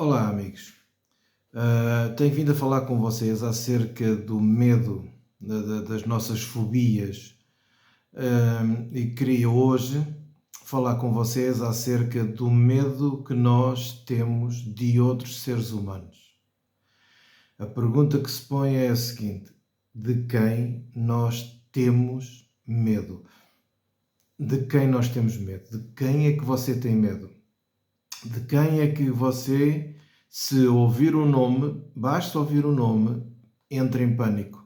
Olá, amigos. Tenho vindo a falar com vocês acerca do medo, das nossas fobias, e queria hoje falar com vocês acerca do medo que nós temos de outros seres humanos. A pergunta que se põe é a seguinte: de quem nós temos medo? De quem nós temos medo? De quem é que você tem medo? De quem é que você, se ouvir o nome, basta ouvir o nome, entra em pânico?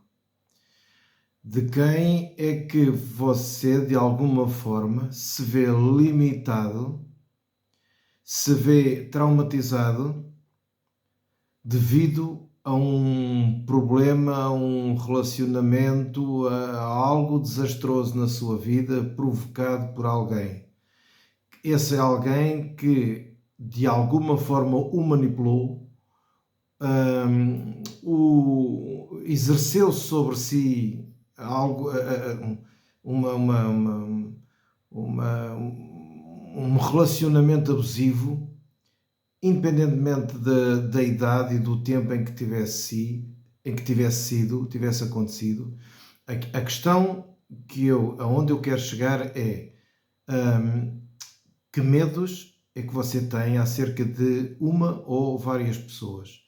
De quem é que você, de alguma forma, se vê limitado, se vê traumatizado devido a um problema, a um relacionamento, a algo desastroso na sua vida provocado por alguém? Esse é alguém que de alguma forma o manipulou, exerceu sobre si algo, uma, uma, uma, um relacionamento abusivo, independentemente da idade e do tempo em que tivesse acontecido. A questão aonde eu quero chegar é que medos é que você tem acerca de uma ou várias pessoas.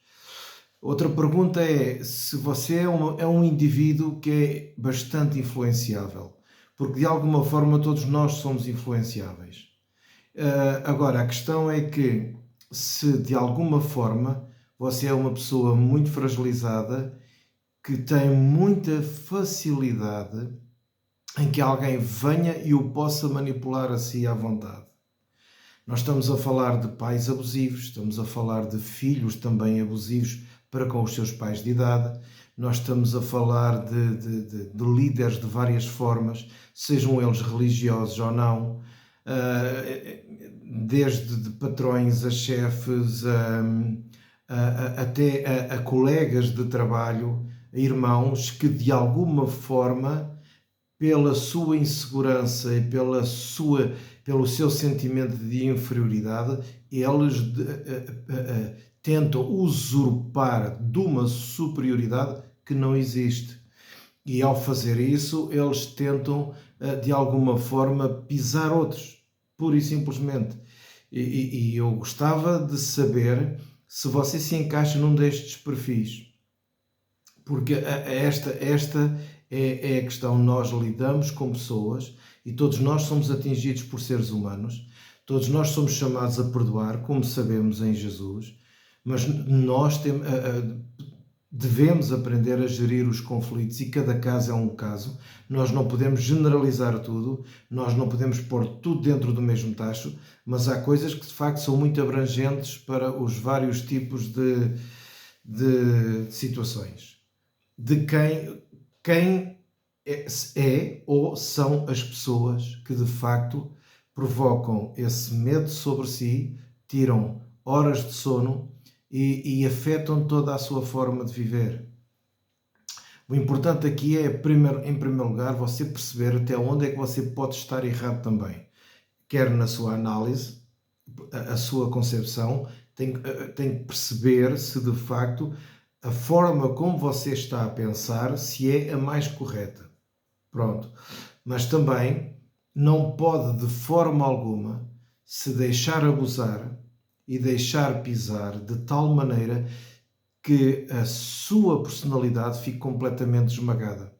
Outra pergunta é se você é um indivíduo que é bastante influenciável, porque de alguma forma todos nós somos influenciáveis. Agora, a questão é que se de alguma forma você é uma pessoa muito fragilizada, que tem muita facilidade em que alguém venha e o possa manipular a si à vontade. Nós estamos a falar de pais abusivos, estamos a falar de filhos também abusivos para com os seus pais de idade, nós estamos a falar de líderes de várias formas, sejam eles religiosos ou não, desde de patrões a chefes, até a colegas de trabalho, a irmãos que de alguma forma, pela sua insegurança e pelo seu sentimento de inferioridade, eles tentam usurpar de uma superioridade que não existe. E ao fazer isso, eles tentam, de alguma forma, pisar outros, pura e simplesmente. E eu gostava de saber se você se encaixa num destes perfis. Porque esta é a questão. Nós lidamos com pessoas e todos nós somos atingidos por seres humanos, todos nós somos chamados a perdoar, como sabemos em Jesus, mas nós devemos aprender a gerir os conflitos e cada caso é um caso. Nós não podemos generalizar tudo, nós não podemos pôr tudo dentro do mesmo tacho, mas há coisas que de facto são muito abrangentes para os vários tipos de situações. De quem é ou são as pessoas que de facto provocam esse medo sobre si, tiram horas de sono e afetam toda a sua forma de viver. O importante aqui é, em primeiro lugar, você perceber até onde é que você pode estar errado também. Quer na sua análise, a sua concepção, tem que perceber se de facto a forma como você está a pensar se é a mais correta. Pronto. Mas também não pode de forma alguma se deixar abusar e deixar pisar de tal maneira que a sua personalidade fique completamente esmagada.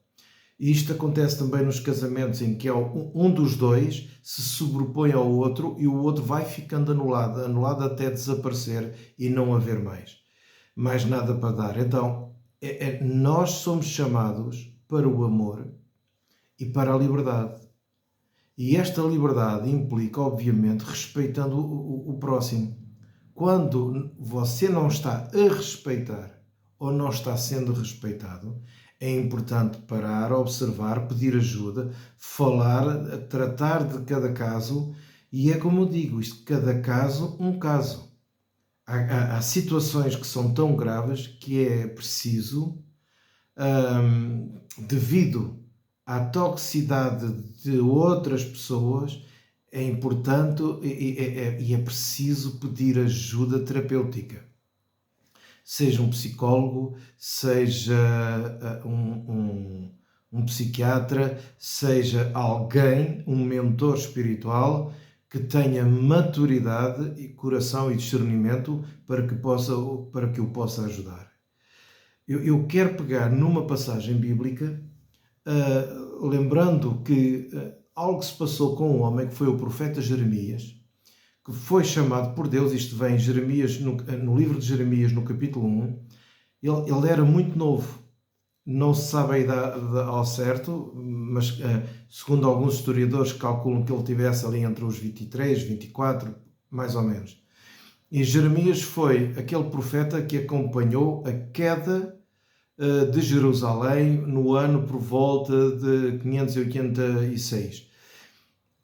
E isto acontece também nos casamentos, em que um dos dois se sobrepõe ao outro e o outro vai ficando anulado até desaparecer e não haver mais nada para dar. Então, nós somos chamados para o amor e para a liberdade. E esta liberdade implica, obviamente, respeitando o próximo. Quando você não está a respeitar ou não está sendo respeitado, é importante parar, observar, pedir ajuda, falar, tratar de cada caso. E é como eu digo, cada caso, um caso. Há situações que são tão graves que é preciso, devido à toxicidade de outras pessoas, é importante e é preciso pedir ajuda terapêutica. seja um psicólogo, seja um psiquiatra, seja alguém, um mentor espiritual que tenha maturidade e coração e discernimento para que o possa ajudar. Eu quero pegar numa passagem bíblica, lembrando que algo se passou com um homem que foi o profeta Jeremias, que foi chamado por Deus. Isto vem em Jeremias, no livro de Jeremias, no capítulo 1. Ele era muito novo, não se sabe a idade ao certo, mas segundo alguns historiadores calculam que ele tivesse ali entre os 23, 24, mais ou menos. E Jeremias foi aquele profeta que acompanhou a queda de Jerusalém no ano por volta de 586.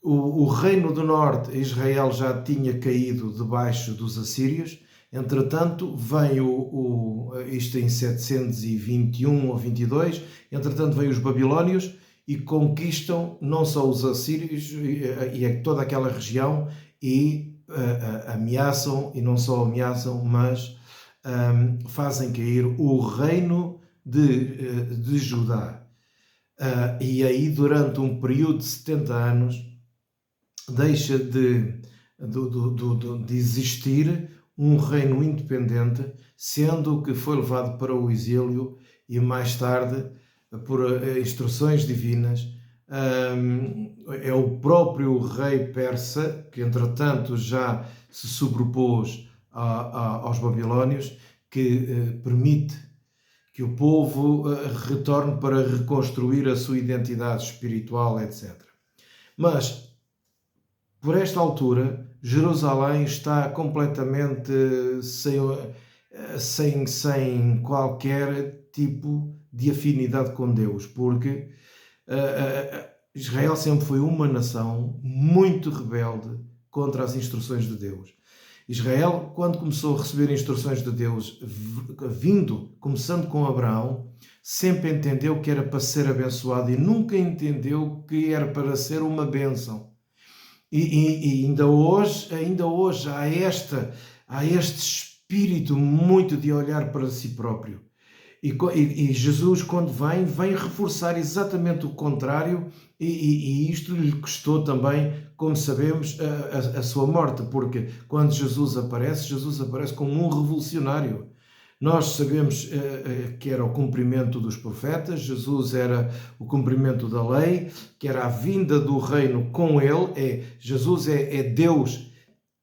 O reino do norte, Israel, já tinha caído debaixo dos assírios. Entretanto, vem isto em 721 ou 22, entretanto vêm os babilónios e conquistam não só os assírios e toda aquela região e ameaçam, e não só ameaçam, mas fazem cair o reino de Judá. E aí, durante um período de 70 anos, deixa de existir um reino independente, sendo que foi levado para o exílio e mais tarde, por instruções divinas, é o próprio rei persa, que entretanto já se sobrepôs aos babilónios, que permite que o povo retorne para reconstruir a sua identidade espiritual, etc. Mas, por esta altura, Jerusalém está completamente sem qualquer tipo de afinidade com Deus, porque Israel sempre foi uma nação muito rebelde contra as instruções de Deus. Israel, quando começou a receber instruções de Deus, começando com Abraão, sempre entendeu que era para ser abençoado e nunca entendeu que era para ser uma bênção. E ainda hoje há este espírito muito de olhar para si próprio. E Jesus, quando vem reforçar exatamente o contrário, e isto lhe custou também, como sabemos, a sua morte, porque quando Jesus aparece como um revolucionário. Nós sabemos que era o cumprimento dos profetas, Jesus era o cumprimento da lei, que era a vinda do reino com ele. Jesus é Deus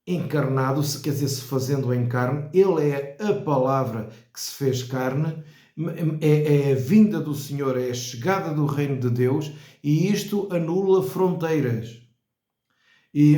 encarnado, quer dizer, se fazendo em carne. Ele é a palavra que se fez carne, é a vinda do Senhor, é a chegada do reino de Deus, e isto anula fronteiras.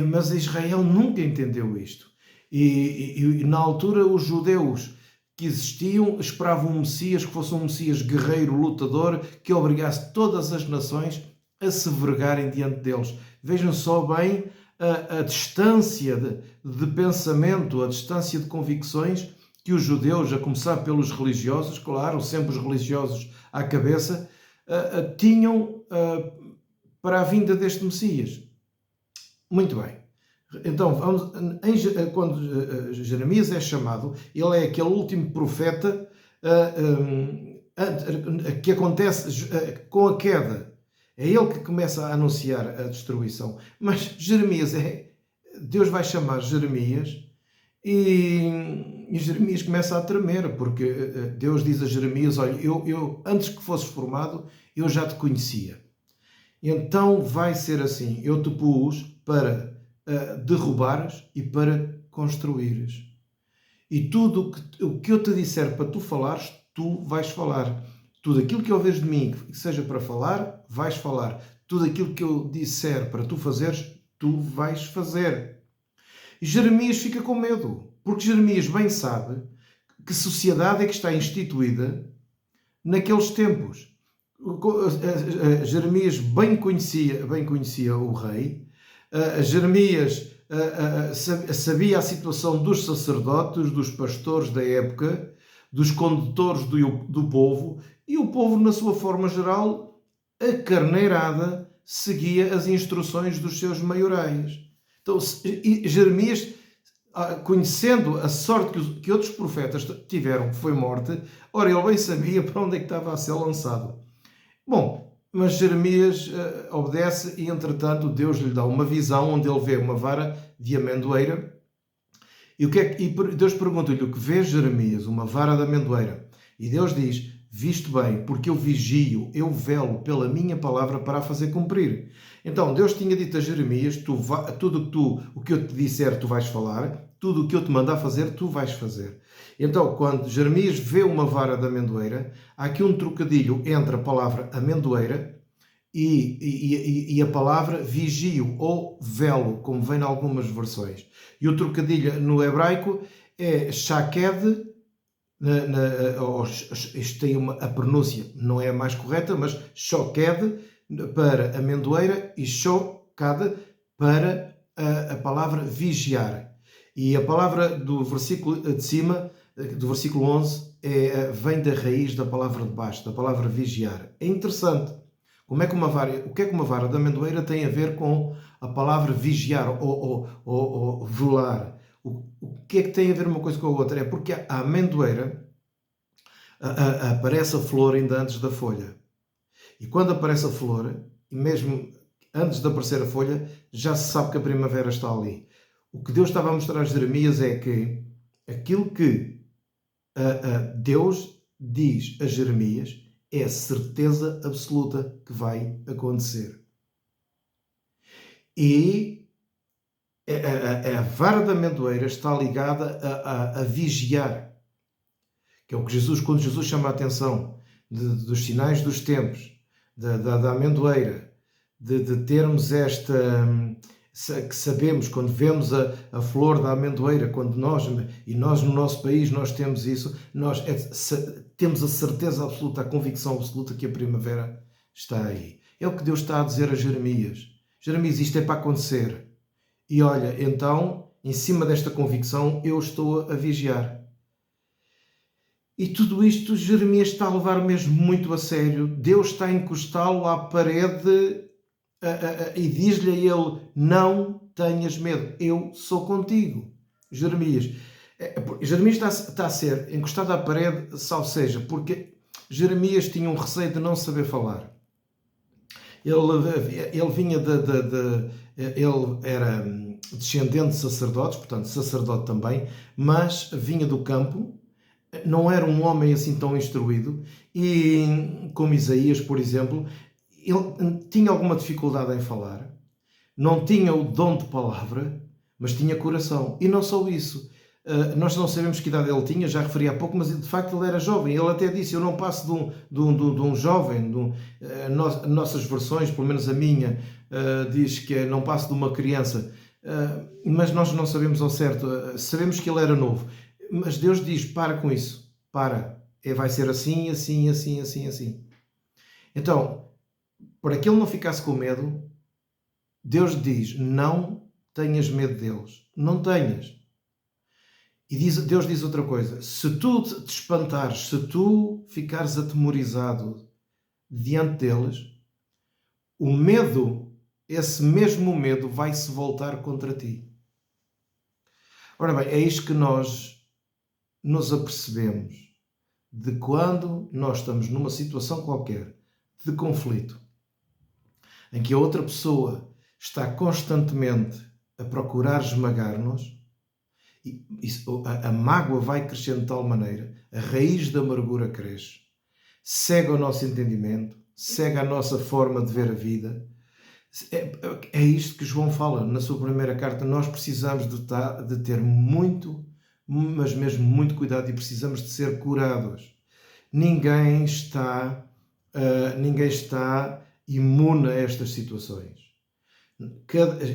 Mas Israel nunca entendeu isto. E na altura os judeus que existiam esperavam um Messias que fosse um Messias guerreiro, lutador, que obrigasse todas as nações a se vergarem diante deles. Vejam só bem a distância de pensamento, a distância de convicções que os judeus, a começar pelos religiosos, claro, sempre os religiosos à cabeça, tinham para a vinda deste Messias. Muito bem. Então, quando Jeremias é chamado, ele é aquele último profeta que acontece com a queda. É ele que começa a anunciar a destruição. Mas Deus vai chamar Jeremias e Jeremias começa a tremer, porque Deus diz a Jeremias: olha, eu antes que fosses formado, eu já te conhecia. Então vai ser assim, eu te pus para derrubares e para construires. E tudo o que eu te disser para tu falares, tu vais falar. Tudo aquilo que ouves de mim que seja para falar, vais falar. Tudo aquilo que eu disser para tu fazeres, tu vais fazer. E Jeremias fica com medo, porque Jeremias bem sabe que sociedade é que está instituída naqueles tempos. Jeremias bem conhecia o rei. Jeremias sabia a situação dos sacerdotes, dos pastores da época, dos condutores do povo, e o povo, na sua forma geral, a carneirada, seguia as instruções dos seus maiorais. Então, Jeremias conhecendo a sorte que outros profetas tiveram, que foi morte, ora, ele bem sabia para onde é que estava a ser lançado. Bom, mas Jeremias obedece e, entretanto, Deus lhe dá uma visão onde ele vê uma vara de amendoeira. E Deus pergunta-lhe o que vê Jeremias, uma vara de amendoeira. E Deus diz: viste bem, porque eu vigio, eu velo pela minha palavra para a fazer cumprir. Então, Deus tinha dito a Jeremias: tudo o que eu te disser, tu vais falar, tudo o que eu te mandar fazer, tu vais fazer. Então, quando Jeremias vê uma vara de amendoeira, há aqui um trocadilho entre a palavra amendoeira e a palavra vigio ou velo, como vem em algumas versões. E o trocadilho no hebraico é shaked. Isto tem a pronúncia, não é a mais correta, mas shoked para amendoeira e shokad para a palavra vigiar. E a palavra do versículo de cima, do versículo 11, vem da raiz da palavra de baixo, da palavra vigiar. É interessante. O que é que uma vara de amendoeira tem a ver com a palavra vigiar ou velar? O que é que tem a ver uma coisa com a outra? É porque a amendoeira aparece a flor ainda antes da folha. E quando aparece a flor, e mesmo antes de aparecer a folha, já se sabe que a primavera está ali. O que Deus estava a mostrar a Jeremias é que aquilo que Deus diz a Jeremias é a certeza absoluta que vai acontecer. E a vara da amendoeira está ligada a vigiar, que é o que quando Jesus chama a atenção dos sinais dos tempos, da amendoeira, de termos que sabemos, quando vemos a flor da amendoeira, quando nós no nosso país nós temos isso, nós temos a certeza absoluta, a convicção absoluta que a primavera está aí. É o que Deus está a dizer a Jeremias. Jeremias, isto é para acontecer. E olha, então, em cima desta convicção, eu estou a vigiar. E tudo isto Jeremias está a levar mesmo muito a sério. Deus está a encostá-lo à parede e diz-lhe a ele: não tenhas medo, eu sou contigo. Jeremias está a ser encostado à parede, salvo seja, porque Jeremias tinha um receio de não saber falar. Ele vinha ele era descendente de sacerdotes, portanto sacerdote também, mas vinha do campo, não era um homem assim tão instruído, e como Isaías, por exemplo, ele tinha alguma dificuldade em falar, não tinha o dom de palavra, mas tinha coração. E não só isso, nós não sabemos que idade ele tinha, já referi há pouco, mas de facto ele era jovem. Ele até disse: eu não passo de um jovem. Nossas versões, pelo menos a minha, diz que não passo de uma criança, mas nós não sabemos ao certo. Sabemos que ele era novo, mas Deus diz: para com isso, vai ser assim, assim, assim, assim, assim. Então, para que ele não ficasse com medo, Deus diz: não tenhas medo deles, não tenhas. E Deus diz outra coisa: se tu te espantares, se tu ficares atemorizado diante deles, o medo, esse mesmo medo, vai se voltar contra ti. Ora bem, é isto que nós nos apercebemos de quando nós estamos numa situação qualquer de conflito, em que a outra pessoa está constantemente a procurar esmagar-nos, e a mágoa vai crescendo de tal maneira, a raiz da amargura cresce, cega o nosso entendimento, cega a nossa forma de ver a vida. É isto que João fala na sua primeira carta. Nós precisamos de ter muito, mas mesmo muito cuidado, e precisamos de ser curados. Ninguém está imune a estas situações.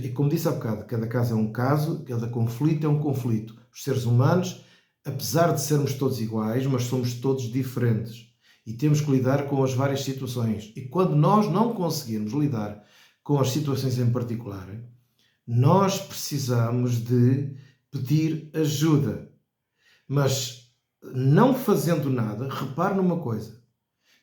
E como disse há bocado, cada caso é um caso, cada conflito é um conflito. Os seres humanos, apesar de sermos todos iguais, mas somos todos diferentes. E temos que lidar com as várias situações. E quando nós não conseguirmos lidar com as situações em particular, nós precisamos de pedir ajuda. Mas não fazendo nada, repare numa coisa: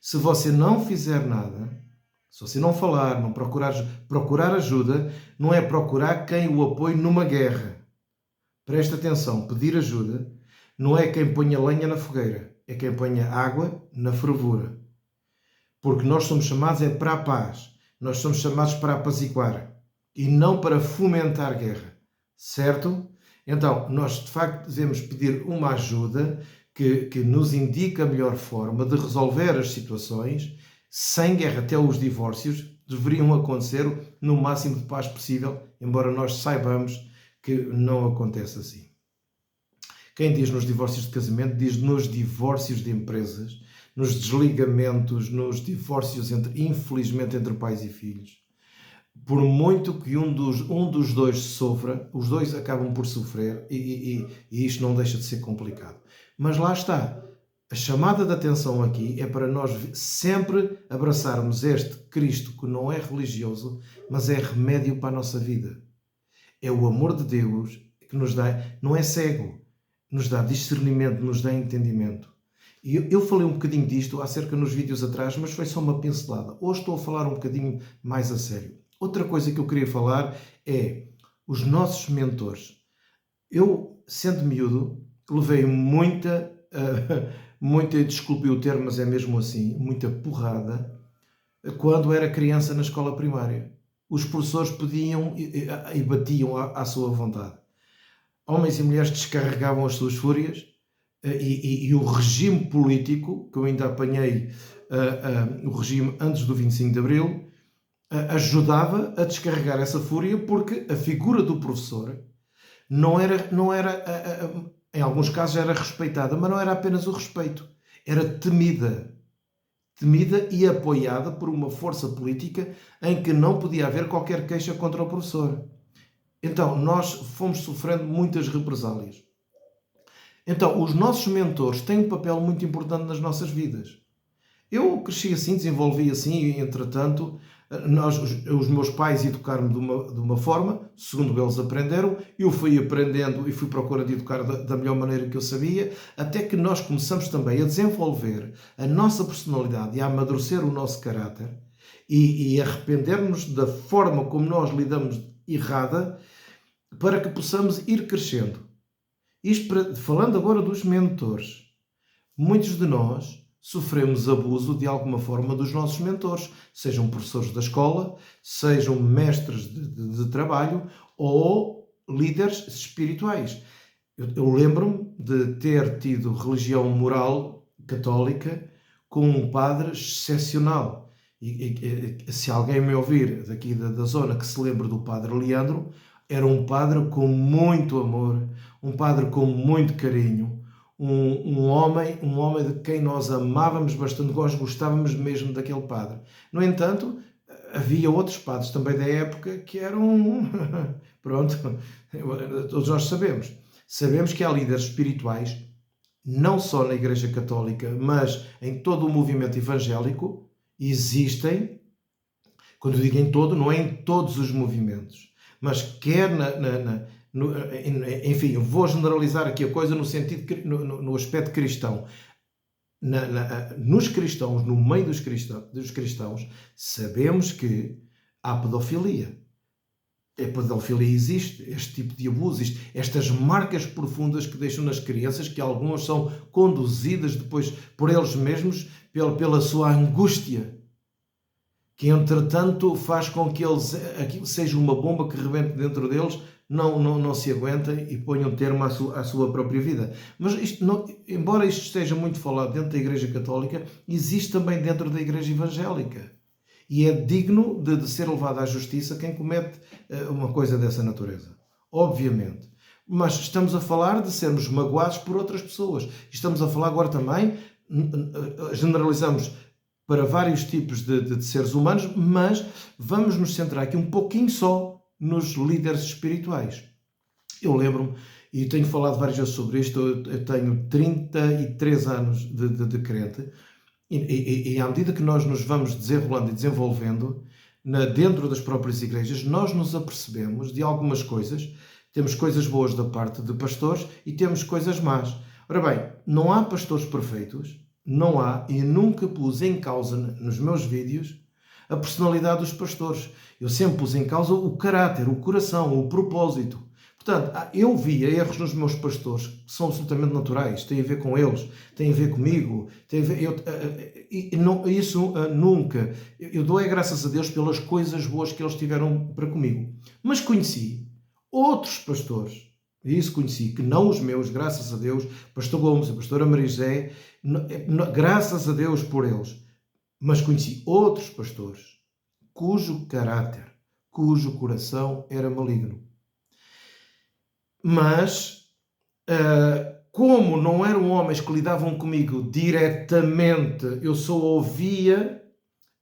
se você não fizer nada, se você não falar, não procurar ajuda, não é procurar quem o apoie numa guerra. presta atenção, pedir ajuda não é quem põe a lenha na fogueira, é quem põe a água na fervura. Porque nós somos chamados para a paz, nós somos chamados para apaziguar e não para fomentar guerra, certo? Então, nós de facto devemos pedir uma ajuda que nos indique a melhor forma de resolver as situações sem guerra. Até os divórcios deveriam acontecer no máximo de paz possível, embora nós saibamos que não acontece assim. Quem diz nos divórcios de casamento, diz nos divórcios de empresas, nos desligamentos, nos divórcios, infelizmente, entre pais e filhos. Por muito que um dos dois sofra, os dois acabam por sofrer e isto não deixa de ser complicado. Mas lá está. A chamada de atenção aqui é para nós sempre abraçarmos este Cristo que não é religioso, mas é remédio para a nossa vida. É o amor de Deus que nos dá, não é cego, nos dá discernimento, nos dá entendimento. E eu falei um bocadinho disto acerca nos vídeos atrás, mas foi só uma pincelada. Hoje estou a falar um bocadinho mais a sério. Outra coisa que eu queria falar é os nossos mentores. Eu, sendo miúdo, levei muita, desculpe o termo, mas é mesmo assim, muita porrada, quando era criança na escola primária. Os professores pediam e batiam à sua vontade. Homens e mulheres descarregavam as suas fúrias e o regime político, que eu ainda apanhei, o regime antes do 25 de Abril, ajudava a descarregar essa fúria, porque a figura do professor não era em alguns casos era respeitada, mas não era apenas o respeito, era temida e apoiada por uma força política em que não podia haver qualquer queixa contra o professor. Então, nós fomos sofrendo muitas represálias. Então, os nossos mentores têm um papel muito importante nas nossas vidas. Eu cresci assim, desenvolvi assim, e entretanto, os meus pais educaram-me de uma forma, segundo eles aprenderam, eu fui aprendendo e fui procurando educar da melhor maneira que eu sabia, até que nós começamos também a desenvolver a nossa personalidade e a amadurecer o nosso caráter e arrepender-nos da forma como nós lidamos errada, para que possamos ir crescendo. Falando agora dos mentores, muitos de nós sofremos abuso de alguma forma dos nossos mentores, sejam professores da escola, sejam mestres de trabalho ou líderes espirituais. Eu lembro-me de ter tido religião moral católica com um padre excepcional. E se alguém me ouvir daqui da zona que se lembre do padre Leandro, era um padre com muito amor, um padre com muito carinho, um homem de quem nós amávamos bastante, nós gostávamos mesmo daquele padre. No entanto, havia outros padres também da época que eram... Pronto, todos nós sabemos que há líderes espirituais, não só na Igreja Católica, mas em todo o movimento evangélico, existem, quando eu digo em todo, não é em todos os movimentos, mas quer enfim, vou generalizar aqui a coisa no sentido, no aspecto cristão. Nos cristãos, no meio dos cristãos, sabemos que há pedofilia. A pedofilia existe, este tipo de abuso, estas marcas profundas que deixam nas crianças, que algumas são conduzidas depois por eles mesmos pela sua angústia, que entretanto faz com que aquilo seja uma bomba que rebente dentro deles, não se aguentem e ponham termo à sua própria vida. Mas embora isto esteja muito falado dentro da Igreja Católica, existe também dentro da Igreja Evangélica. E é digno de ser levado à justiça quem comete uma coisa dessa natureza. Obviamente. Mas estamos a falar de sermos magoados por outras pessoas. Estamos a falar agora também, generalizamos para vários tipos de seres humanos, mas vamos nos centrar aqui um pouquinho só nos líderes espirituais. Eu lembro-me, e tenho falado várias vezes sobre isto, eu tenho 33 anos de crente, e à medida que nós nos vamos desenrolando e desenvolvendo dentro das próprias igrejas, nós nos apercebemos de algumas coisas. Temos coisas boas da parte de pastores e temos coisas más. Ora bem, não há pastores perfeitos, não há, e nunca pus em causa nos meus vídeos a personalidade dos pastores. Eu sempre pus em causa o caráter, o coração, o propósito. Portanto, eu via erros nos meus pastores que são absolutamente naturais, têm a ver com eles, têm a ver comigo, têm a ver, isso nunca. Eu dou graças a Deus pelas coisas boas que eles tiveram para comigo. Mas conheci outros pastores, e isso conheci, que não os meus, graças a Deus, pastor Gomes e pastora Marizé, graças a Deus por eles, mas conheci outros pastores cujo caráter, cujo coração era maligno. Mas, como não eram homens que lidavam comigo diretamente, eu só ouvia,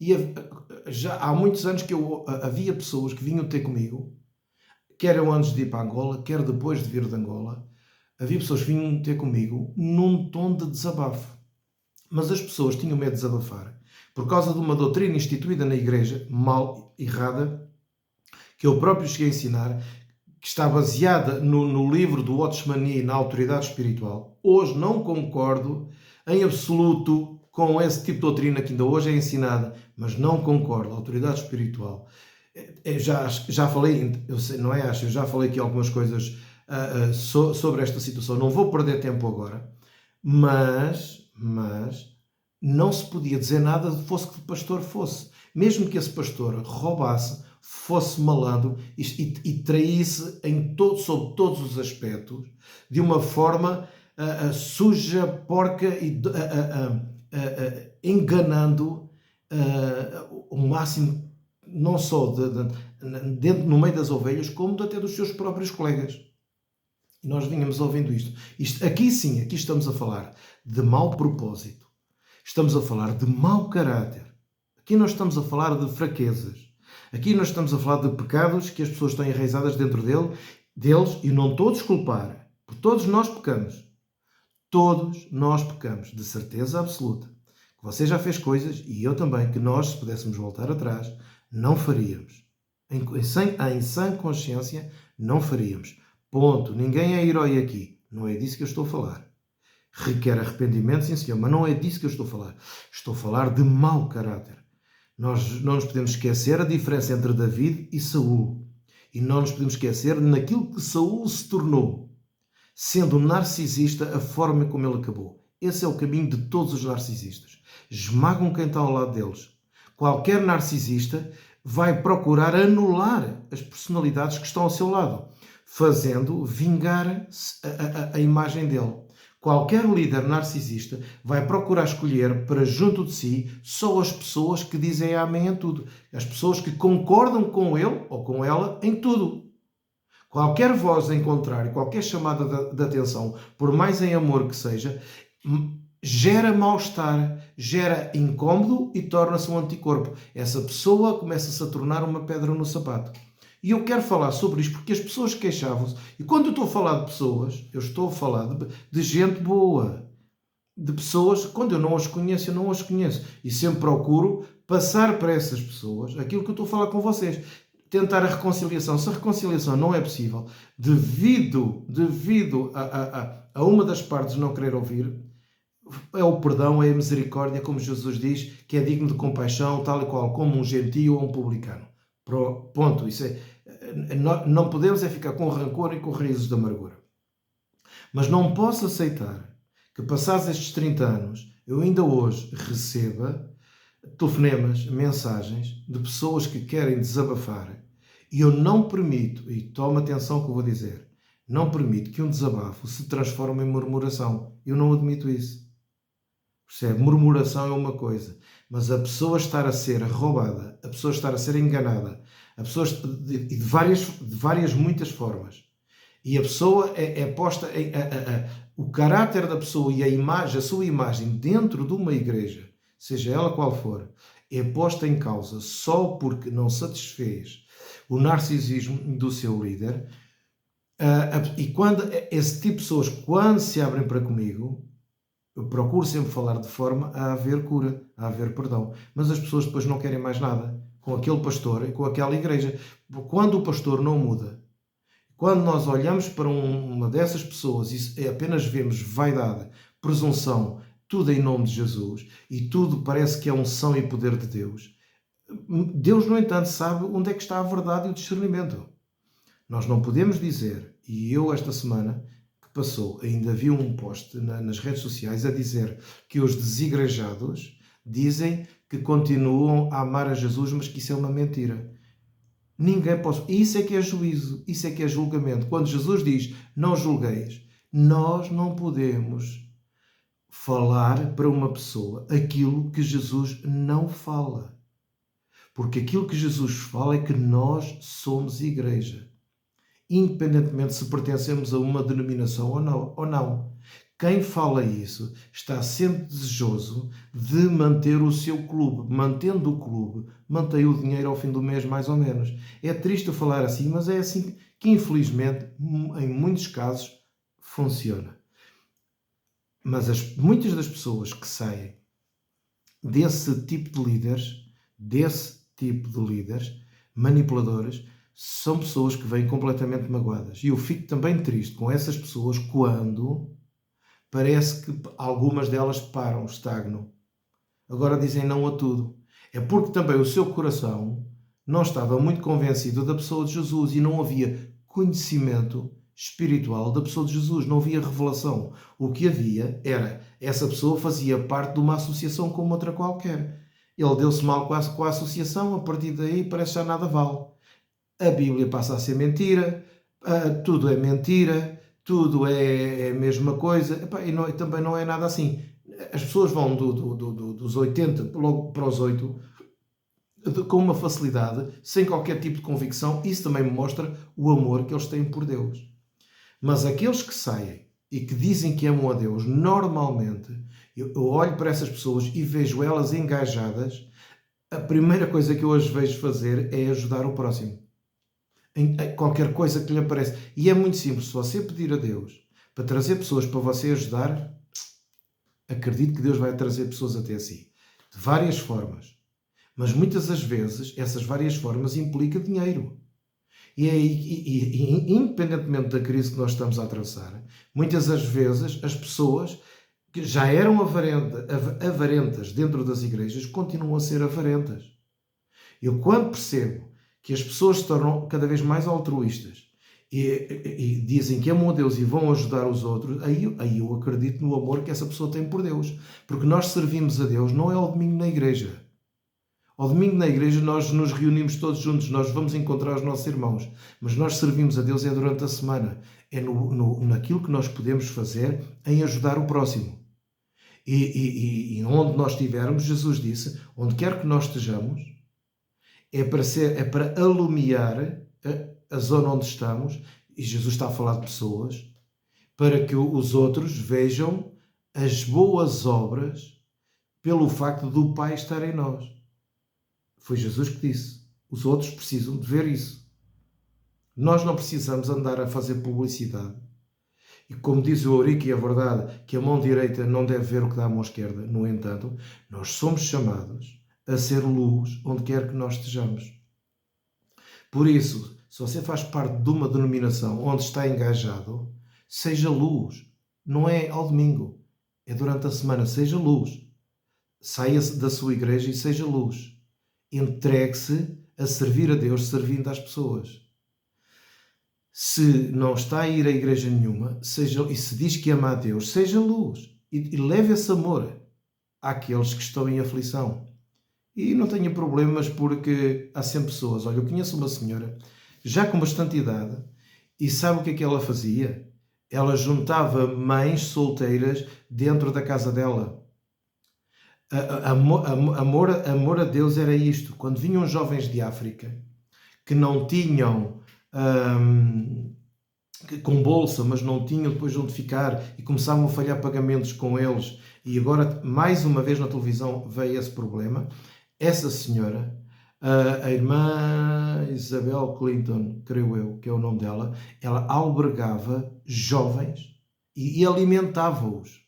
e já há muitos anos que havia pessoas que vinham ter comigo, quer eu antes de ir para Angola, quer depois de vir de Angola, havia pessoas que vinham ter comigo num tom de desabafo. Mas as pessoas tinham medo de desabafar por causa de uma doutrina instituída na igreja, mal, errada, que eu próprio cheguei a ensinar, que está baseada no livro do Watchman Nee, na autoridade espiritual. Hoje não concordo em absoluto com esse tipo de doutrina que ainda hoje é ensinada, mas não concordo. A autoridade espiritual. Eu já falei, eu sei, não é? Eu já falei aqui algumas coisas sobre esta situação. Não vou perder tempo agora, mas não se podia dizer nada, fosse que pastor fosse. Mesmo que esse pastor roubasse, fosse malandro e traísse sob todos os aspectos, de uma forma suja, porca e enganando o máximo, não só dentro, no meio das ovelhas, como até dos seus próprios colegas. E nós vínhamos ouvindo isto. Aqui sim, aqui estamos a falar de mau propósito. Estamos a falar de mau caráter. Aqui nós estamos a falar de fraquezas. Aqui nós estamos a falar de pecados que as pessoas estão enraizadas dentro deles, e não todos culpar, porque todos nós pecamos. Todos nós pecamos, de certeza absoluta. Que você já fez coisas, e eu também, que nós, se pudéssemos voltar atrás, não faríamos. Em sã consciência, não faríamos. Ponto. Ninguém é herói aqui. Não é disso que eu estou a falar. Requer arrependimento, sim senhor, mas não é disso que eu estou a falar. Estou a falar de mau caráter. Nós não nos podemos esquecer a diferença entre David e Saul. E não nos podemos esquecer naquilo que Saul se tornou, sendo um narcisista, a forma como ele acabou. Esse é o caminho de todos os narcisistas. Esmagam quem está ao lado deles. Qualquer narcisista vai procurar anular as personalidades que estão ao seu lado, fazendo vingar a imagem dele. Qualquer líder narcisista vai procurar escolher para junto de si só as pessoas que dizem amém a tudo. As pessoas que concordam com ele ou com ela em tudo. Qualquer voz em contrário, qualquer chamada de atenção, por mais em amor que seja, gera mal-estar, gera incómodo e torna-se um anticorpo. Essa pessoa começa-se a tornar uma pedra no sapato. E eu quero falar sobre isto porque as pessoas queixavam-se. E quando eu estou a falar de pessoas, eu estou a falar de gente boa. De pessoas, quando eu não as conheço, eu não as conheço. E sempre procuro passar para essas pessoas aquilo que eu estou a falar com vocês. Tentar a reconciliação. Se a reconciliação não é possível, devido a uma das partes não querer ouvir, é o perdão, é a misericórdia, como Jesus diz, que é digno de compaixão, tal e qual como um gentio ou um publicano. Ponto. Isso não podemos ficar com rancor e com raízes de amargura. Mas não posso aceitar que, passados estes 30 anos, eu ainda hoje receba telefonemas, mensagens de pessoas que querem desabafar, e eu não permito, e toma atenção ao que eu vou dizer, não permito que um desabafo se transforme em murmuração. Eu não admito isso. Percebe? Murmuração é uma coisa, mas a pessoa estar a ser roubada, a pessoa estar a ser enganada, a pessoa de várias muitas formas, e a pessoa é posta o caráter da pessoa e a sua imagem dentro de uma igreja, seja ela qual for, é posta em causa só porque não satisfez o narcisismo do seu líder. E quando esse tipo de pessoas, quando se abrem para comigo, eu procuro sempre falar de forma a haver cura, a haver perdão. Mas as pessoas depois não querem mais nada com aquele pastor e com aquela igreja. Quando o pastor não muda, quando nós olhamos para uma dessas pessoas e apenas vemos vaidade, presunção, tudo em nome de Jesus, e tudo parece que é unção e poder de Deus, Deus, no entanto, sabe onde é que está a verdade e o discernimento. Nós não podemos dizer, E eu, esta semana que passou, ainda vi um post nas redes sociais a dizer que os desigrejados dizem que continuam a amar a Jesus, mas que isso é uma mentira. Ninguém pode. Isso é que é juízo, isso é que é julgamento. Quando Jesus diz não julgueis, nós não podemos falar para uma pessoa aquilo que Jesus não fala. Porque aquilo que Jesus fala é que nós somos igreja, independentemente se pertencemos a uma denominação ou não. Quem fala isso está sempre desejoso de manter o seu clube. Mantendo o clube, mantém o dinheiro ao fim do mês, mais ou menos. É triste falar assim, mas é assim que, infelizmente, em muitos casos, funciona. Mas muitas das pessoas que saem desse tipo de líderes, manipuladores, são pessoas que vêm completamente magoadas. E eu fico também triste com essas pessoas quando parece que algumas delas param, estagnam. Agora dizem não a tudo. É porque também o seu coração não estava muito convencido da pessoa de Jesus e não havia conhecimento espiritual da pessoa de Jesus, não havia revelação. O que havia era, essa pessoa fazia parte de uma associação como outra qualquer. Ele deu-se mal com a associação, a partir daí parece que já nada vale. A Bíblia passa a ser mentira, tudo é mentira, tudo é a mesma coisa, e também não é nada assim. As pessoas vão dos 80 logo para os 8 com uma facilidade, sem qualquer tipo de convicção. Isso também mostra o amor que eles têm por Deus. Mas aqueles que saem e que dizem que amam a Deus, normalmente, eu olho para essas pessoas e vejo elas engajadas, a primeira coisa que eu as vejo fazer é ajudar o próximo. Em qualquer coisa que lhe apareça. E é muito simples. Se você pedir a Deus para trazer pessoas para você ajudar, acredito que Deus vai trazer pessoas até si. De várias formas. Mas muitas das vezes, essas várias formas implicam dinheiro. E independentemente da crise que nós estamos a atravessar, muitas das vezes as pessoas que já eram avarentas dentro das igrejas continuam a ser avarentas. Eu, quando percebo que as pessoas se tornam cada vez mais altruístas e dizem que amam a Deus e vão ajudar os outros, aí eu acredito no amor que essa pessoa tem por Deus. Porque nós servimos a Deus não é ao domingo na igreja. Ao domingo na igreja nós nos reunimos todos juntos, nós vamos encontrar os nossos irmãos, mas nós servimos a Deus é durante a semana, é naquilo que nós podemos fazer em ajudar o próximo. E onde nós estivermos, Jesus disse, onde quer que nós estejamos, é para alumiar a zona onde estamos, e Jesus está a falar de pessoas, para que os outros vejam as boas obras pelo facto do Pai estar em nós. Foi Jesus que disse. Os outros precisam de ver isso. Nós não precisamos andar a fazer publicidade. E como diz o Eurico, e é verdade, que a mão direita não deve ver o que dá a mão esquerda. No entanto, nós somos chamados a ser luz onde quer que nós estejamos. Por isso, se você faz parte de uma denominação onde está engajado, seja luz. Não é ao domingo, é durante a semana. Seja luz. Saia da sua igreja e seja luz. Entregue-se a servir a Deus, servindo às pessoas. Se não está a ir a igreja nenhuma, e se diz que ama a Deus, seja luz. E leve esse amor àqueles que estão em aflição. E não tenha problemas, porque há sempre pessoas. Olha, eu conheço uma senhora, já com bastante idade, e sabe o que é que ela fazia? Ela juntava mães solteiras dentro da casa dela. Amor a Deus era isto. Quando vinham jovens de África que não tinham com bolsa, mas não tinham depois onde ficar e começavam a falhar pagamentos com eles, e agora mais uma vez na televisão veio esse problema, essa senhora, a irmã Isabel Clinton, creio eu, que é o nome dela, ela albergava jovens e alimentava-os.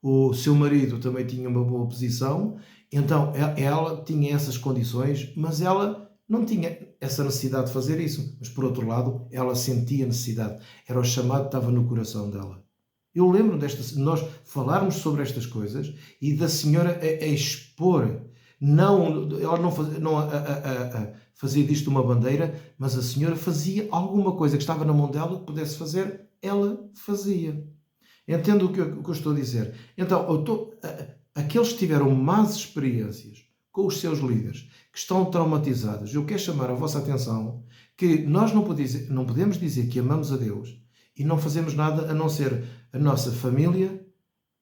O seu marido também tinha uma boa posição, então ela tinha essas condições, mas ela não tinha essa necessidade de fazer isso. Mas, por outro lado, ela sentia necessidade. Era o chamado que estava no coração dela. Eu lembro de nós falarmos sobre estas coisas e da senhora a expor ela não fazia, fazia disto uma bandeira, mas a senhora fazia alguma coisa que estava na mão dela que pudesse fazer, ela fazia. Entendo o que eu estou a dizer? Então, aqueles que tiveram más experiências com os seus líderes, que estão traumatizados, eu quero chamar a vossa atenção que nós não podemos dizer que amamos a Deus e não fazemos nada a não ser a nossa família,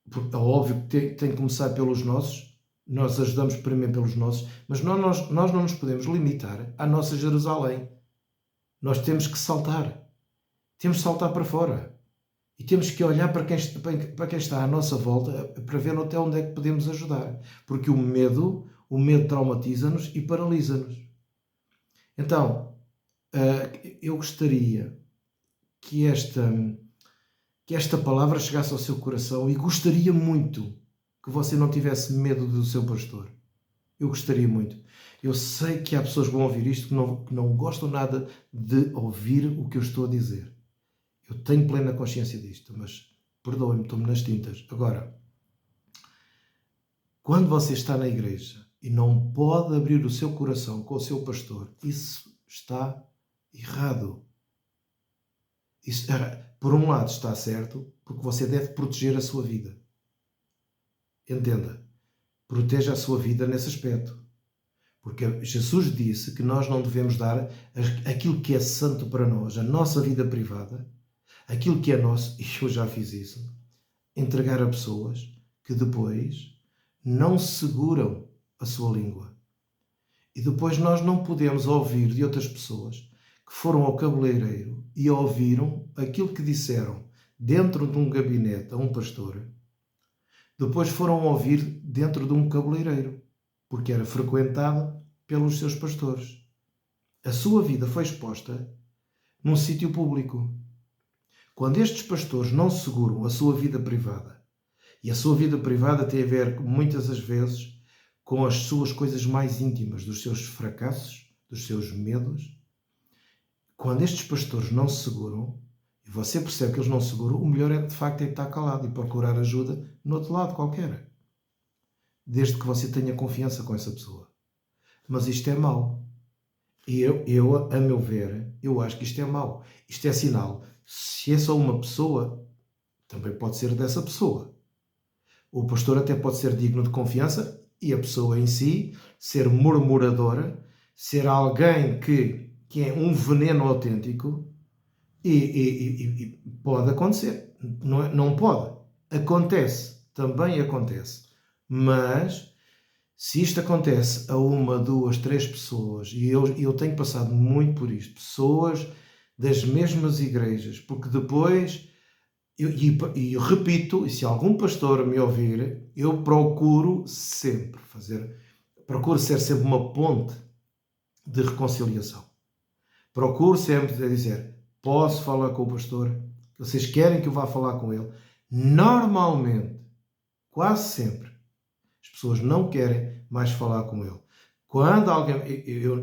porque é óbvio que tem que começar pelos nossos, nós ajudamos primeiro pelos nossos, mas nós não nos podemos limitar à nossa Jerusalém. Nós temos que saltar. Temos que saltar para fora. E temos que olhar para quem está à nossa volta para ver até onde é que podemos ajudar. Porque o medo traumatiza-nos e paralisa-nos. Então, eu gostaria que esta palavra chegasse ao seu coração e gostaria muito que você não tivesse medo do seu pastor. Eu gostaria muito. Eu sei que há pessoas que vão ouvir isto que não gostam nada de ouvir o que eu estou a dizer. Eu tenho plena consciência disto, mas perdoem-me, estou-me nas tintas. Agora, quando você está na igreja e não pode abrir o seu coração com o seu pastor, isso está errado. Isso, por um lado, está certo, porque você deve proteger a sua vida. Entenda. Proteja a sua vida nesse aspecto. Porque Jesus disse que nós não devemos dar aquilo que é santo para nós, a nossa vida privada, aquilo que é nosso, e eu já fiz isso, entregar a pessoas que depois não seguram a sua língua. E depois nós não podemos ouvir de outras pessoas que foram ao cabeleireiro e ouviram aquilo que disseram dentro de um gabinete a um pastor, depois foram ouvir dentro de um cabeleireiro, porque era frequentado pelos seus pastores. A sua vida foi exposta num sítio público. Quando estes pastores não seguram a sua vida privada, e a sua vida privada tem a ver, muitas das vezes, com as suas coisas mais íntimas, dos seus fracassos, dos seus medos, quando estes pastores não se seguram, e você percebe que eles não se seguram, o melhor é, de facto, estar calado e procurar ajuda no outro lado qualquer. Desde que você tenha confiança com essa pessoa. Mas isto é mau. E a meu ver, eu acho que isto é mau. Isto é sinal. Se é só uma pessoa, também pode ser dessa pessoa. O pastor até pode ser digno de confiança e a pessoa em si ser murmuradora, ser alguém que é um veneno autêntico e pode acontecer. Não pode. Acontece. Também acontece. Mas se isto acontece a uma, duas, três pessoas, e eu tenho passado muito por isto, pessoas das mesmas igrejas, porque depois, e repito, e se algum pastor me ouvir, eu procuro ser sempre uma ponte de reconciliação. Procuro sempre dizer, posso falar com o pastor? Vocês querem que eu vá falar com ele? Normalmente, quase sempre, as pessoas não querem mais falar com ele. Quando alguém...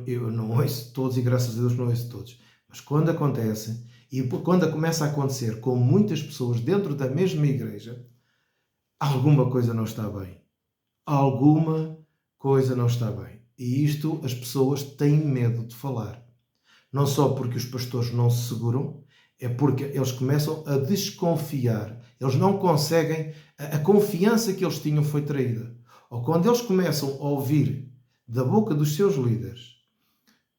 Eu não ouço todos e graças a Deus não ouço todos. Mas quando acontece, e quando começa a acontecer com muitas pessoas dentro da mesma igreja, alguma coisa não está bem. Alguma coisa não está bem. E isto as pessoas têm medo de falar. Não só porque os pastores não se seguram, é porque eles começam a desconfiar. Eles não conseguem... A confiança que eles tinham foi traída. Ou quando eles começam a ouvir da boca dos seus líderes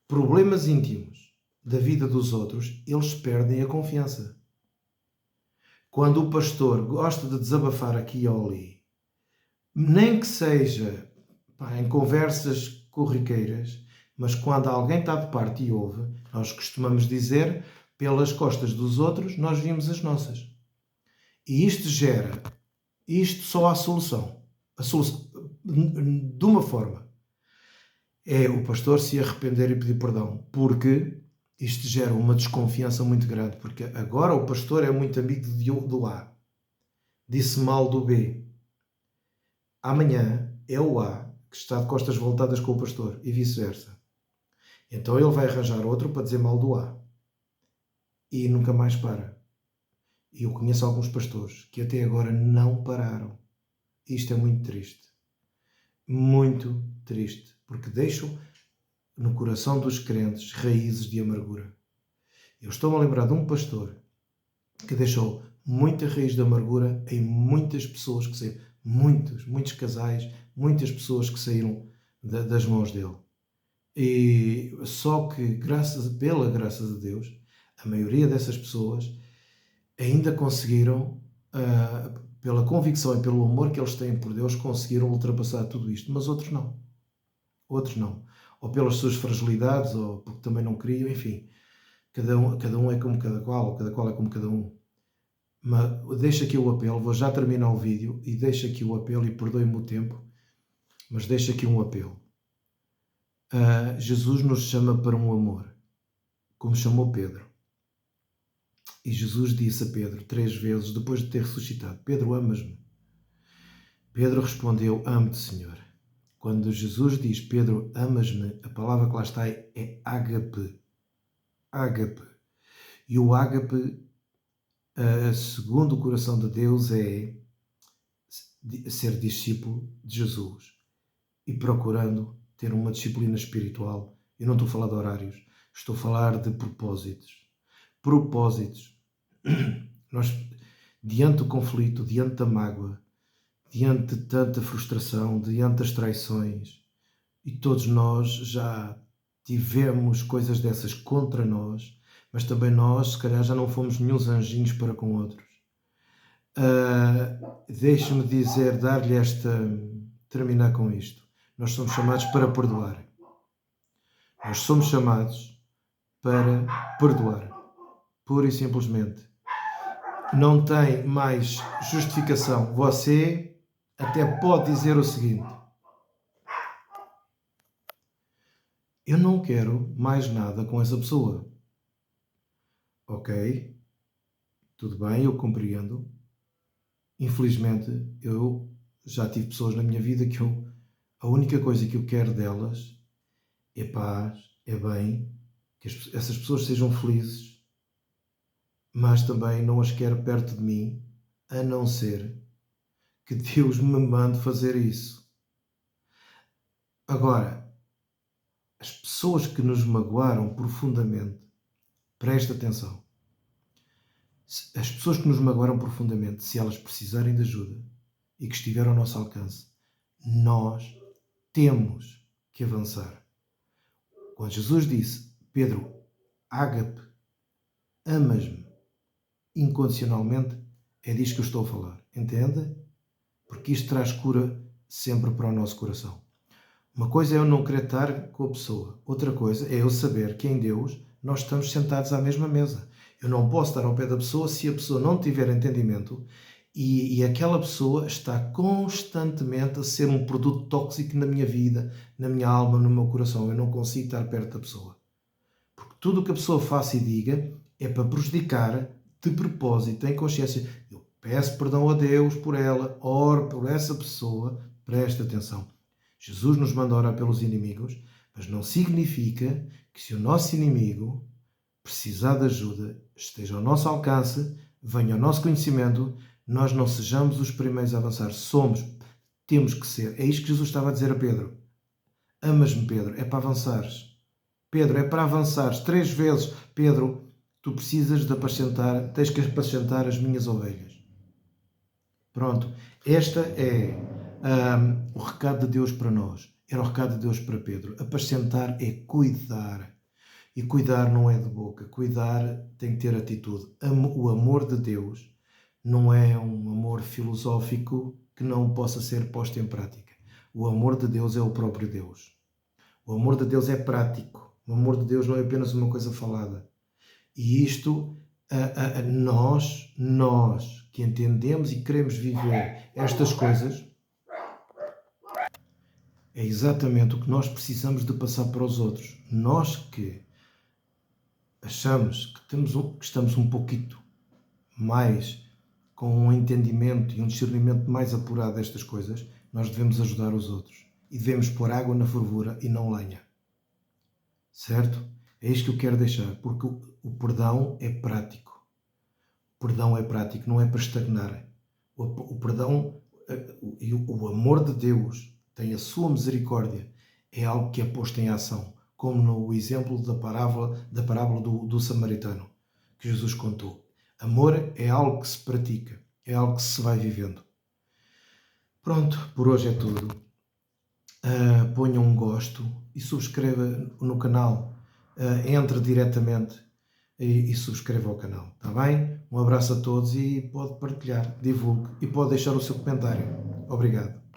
problemas íntimos da vida dos outros, eles perdem a confiança. Quando o pastor gosta de desabafar aqui ou ali, nem que seja em conversas corriqueiras, mas quando alguém está de parte e ouve, nós costumamos dizer, pelas costas dos outros, nós vimos as nossas. E isto só há solução. A solução, de uma forma, é o pastor se arrepender e pedir perdão, porque isto gera uma desconfiança muito grande, porque agora o pastor é muito amigo do A, disse mal do B. Amanhã é o A que está de costas voltadas com o pastor e vice-versa. Então ele vai arranjar outro para dizer mal do A e nunca mais para. E eu conheço alguns pastores que até agora não pararam. Isto é muito triste. muito triste, porque deixam no coração dos crentes raízes de amargura. Eu estou-me a lembrar de um pastor que deixou muita raiz de amargura em muitas pessoas que saíram, muitos casais, muitas pessoas que saíram das mãos dele. E só que, pela graça de Deus, a maioria dessas pessoas ainda conseguiram, pela convicção e pelo amor que eles têm por Deus, conseguiram ultrapassar tudo isto, mas outros não. Outros não. Ou pelas suas fragilidades, ou porque também não queriam, enfim. Cada um é como cada qual, ou cada qual é como cada um. Mas deixo aqui o apelo, vou já terminar o vídeo, e deixo aqui o apelo, e perdoe-me o tempo, mas deixo aqui um apelo. Jesus nos chama para um amor, como chamou Pedro. E Jesus disse a Pedro 3 vezes, depois de ter ressuscitado: Pedro, amas-me? Pedro respondeu: amo-te, Senhor. Quando Jesus diz: Pedro, amas-me, a palavra que lá está é ágape. Ágape. E o ágape, segundo o coração de Deus, é ser discípulo de Jesus e procurando ter uma disciplina espiritual. Eu não estou a falar de horários, estou a falar de propósitos. Propósitos. Nós, diante do conflito, diante da mágoa, diante de tanta frustração, diante das traições, e todos nós já tivemos coisas dessas contra nós, mas também nós, se calhar, já não fomos nenhum anjinhos para com outros. Deixe-me dizer, terminar com isto. Nós somos chamados para perdoar. Nós somos chamados para perdoar. Pura e simplesmente. Não tem mais justificação. Você até pode dizer o seguinte: eu não quero mais nada com essa pessoa. Ok, tudo bem, eu compreendo. Infelizmente, eu já tive pessoas na minha vida que a única coisa que eu quero delas é paz, é bem, que essas pessoas sejam felizes, mas também não as quero perto de mim, a não ser que Deus me mande fazer isso. Agora, as pessoas que nos magoaram profundamente, presta atenção, as pessoas que nos magoaram profundamente, se elas precisarem de ajuda e que estiver ao nosso alcance, nós temos que avançar. Quando Jesus disse: Pedro, ágape, amas-me incondicionalmente, é disto que eu estou a falar. Entende? Porque isto traz cura sempre para o nosso coração. Uma coisa é eu não querer estar com a pessoa. Outra coisa é eu saber que em Deus nós estamos sentados à mesma mesa. Eu não posso estar ao pé da pessoa se a pessoa não tiver entendimento e aquela pessoa está constantemente a ser um produto tóxico na minha vida, na minha alma, no meu coração. Eu não consigo estar perto da pessoa. Porque tudo o que a pessoa faça e diga é para prejudicar de propósito, em consciência. Eu peço perdão a Deus por ela, oro por essa pessoa, presta atenção. Jesus nos manda orar pelos inimigos, mas não significa que se o nosso inimigo precisar de ajuda, esteja ao nosso alcance, venha ao nosso conhecimento, nós não sejamos os primeiros a avançar. Temos que ser. É isto que Jesus estava a dizer a Pedro. Amas-me, Pedro, é para avançares. Pedro, é para avançares 3 vezes. Pedro, tu precisas de apacentar, tens que apacentar as minhas ovelhas. Pronto, esta é o recado de Deus para nós. Era o recado de Deus para Pedro. Apacentar é cuidar. E cuidar não é de boca. Cuidar tem que ter atitude. O amor de Deus não é um amor filosófico que não possa ser posto em prática. O amor de Deus é o próprio Deus. O amor de Deus é prático. O amor de Deus não é apenas uma coisa falada. E isto, nós que entendemos e queremos viver estas coisas, é exatamente o que nós precisamos de passar para os outros. Nós que achamos que estamos um pouquinho mais com um entendimento e um discernimento mais apurado destas coisas, nós devemos ajudar os outros. E devemos pôr água na fervura e não lenha. Certo? É isto que eu quero deixar, porque o perdão é prático. O perdão é prático, não é para estagnar. O perdão e o amor de Deus tem a sua misericórdia, é algo que é posto em ação, como no exemplo da parábola do samaritano, que Jesus contou. Amor é algo que se pratica, é algo que se vai vivendo. Pronto, por hoje é tudo. Ponha um gosto e subscreva no canal. Entre diretamente e subscreva o canal, está bem? Um abraço a todos e pode partilhar, divulgue e pode deixar o seu comentário. Obrigado.